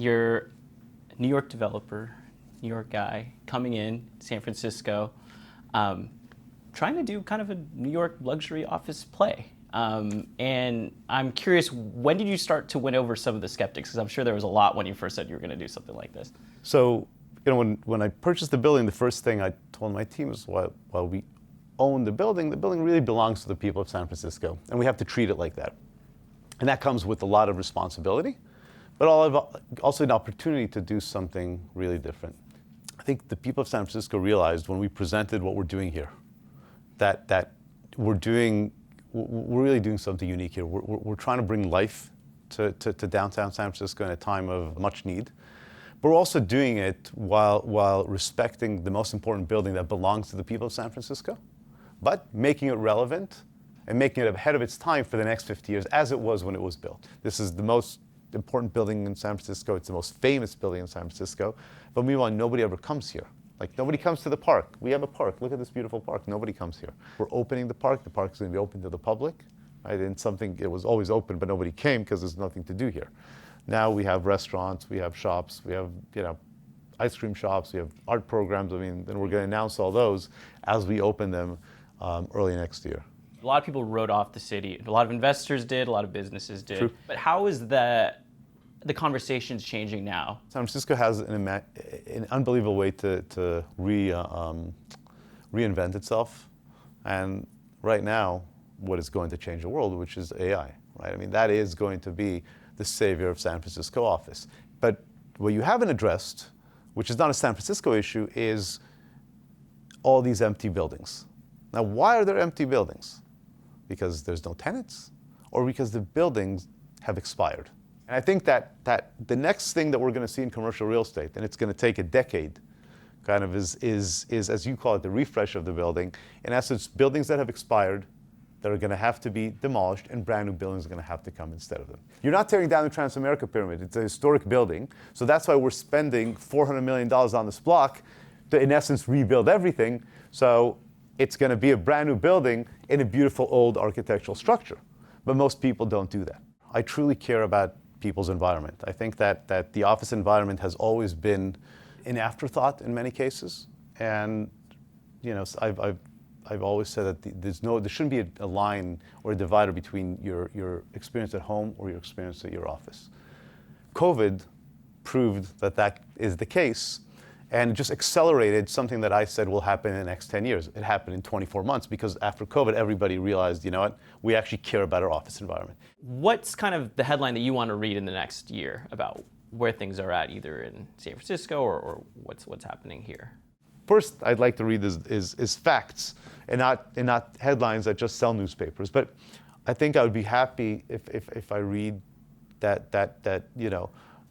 you're a New York developer, New York guy, coming in San Francisco, trying to do kind of a New York luxury office play. And I'm curious, when did you start to win over some of the skeptics? Because I'm sure there was a lot when you first said you were going to do something like this. So, when I purchased the building, the first thing I told my team was, while we own the building really belongs to the people of San Francisco, and we have to treat it like that. And that comes with a lot of responsibility, but also an opportunity to do something really different. I think the people of San Francisco realized when we presented what we're doing here, that we're really doing something unique here. We're trying to bring life to downtown San Francisco in a time of much need. But we're also doing it while respecting the most important building that belongs to the people of San Francisco, but making it relevant and making it ahead of its time for the next 50 years, as it was when it was built. This is the most important building in San Francisco. It's the most famous building in San Francisco. But meanwhile, nobody ever comes here. Like, nobody comes to the park. We have a park. Look at this beautiful park. Nobody comes here. We're opening the park. The park is going to be open to the public. Right? And it was always open, but nobody came because there's nothing to do here. Now we have restaurants, we have shops, we have ice cream shops, we have art programs. And we're going to announce all those as we open them early next year. A lot of people wrote off the city. A lot of investors did, a lot of businesses did. True. But how is the conversations changing now? San Francisco has an unbelievable way to reinvent itself. And right now, what is going to change the world, which is AI, right? I mean, that is going to be the savior of San Francisco office. But what you haven't addressed, which is not a San Francisco issue, is all these empty buildings. Now, why are there empty buildings? Because there's no tenants, or because the buildings have expired? And I think that the next thing that we're going to see in commercial real estate, and it's going to take a decade, kind of is, as you call it, the refresh of the building. In essence, buildings that have expired, that are going to have to be demolished, and brand new buildings are going to have to come instead of them. You're not tearing down the Transamerica pyramid. It's a historic building. So that's why we're spending $400 million on this block to, in essence, rebuild everything. So it's going to be a brand new building in a beautiful old architectural structure. But most people don't do that. I truly care about people's environment. I think that the office environment has always been an afterthought in many cases. And I've always said that there shouldn't be a line or a divider between your experience at home or your experience at your office. COVID proved that is the case, and just accelerated something that I said will happen in the next 10 years. It happened in 24 months because after COVID, everybody realized, we actually care about our office environment. What's kind of the headline that you want to read in the next year about where things are at, either in San Francisco or what's happening here? First, I'd like to read is facts and not headlines that just sell newspapers. But I think I would be happy if I read that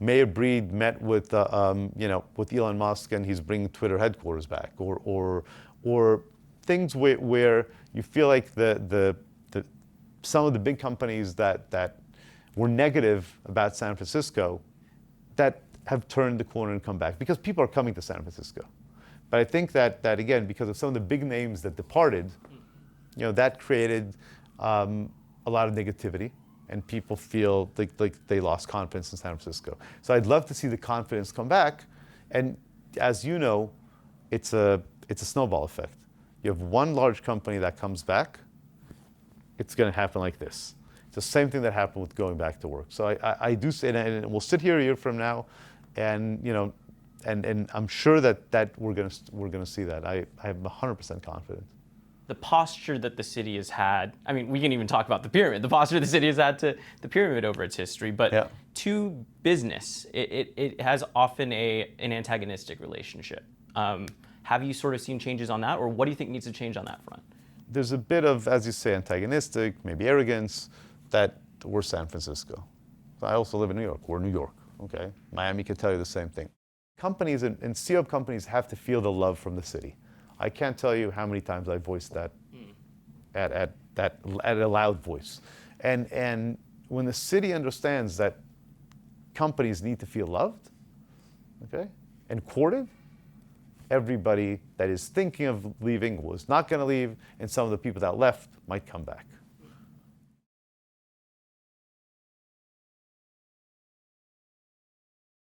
Mayor Breed met with Elon Musk and he's bringing Twitter headquarters back, or things where you feel like some of the big companies that were negative about San Francisco that have turned the corner and come back, because people are coming to San Francisco. But I think that again, because of some of the big names that departed, that created a lot of negativity, and people feel like they lost confidence in San Francisco. So I'd love to see the confidence come back. And as you know, it's a snowball effect. You have one large company that comes back, it's going to happen like this. It's the same thing that happened with going back to work. So I do say, and we'll sit here a year from now, and and I'm sure that we're gonna see that. I have 100% confidence. The posture that the city has had, I mean, we can even talk about the pyramid, the posture the city has had to the pyramid over its history, but to business, it has often an antagonistic relationship. Have you sort of seen changes on that, or what do you think needs to change on that front? There's a bit of, as you say, antagonistic, maybe arrogance, that we're San Francisco. I also live in New York. We're New York, okay? Miami can tell you the same thing. Companies and CEO of companies have to feel the love from the city. I can't tell you how many times I voiced that at a loud voice. And when the city understands that companies need to feel loved, okay, and courted, everybody that is thinking of leaving was not going to leave, and some of the people that left might come back.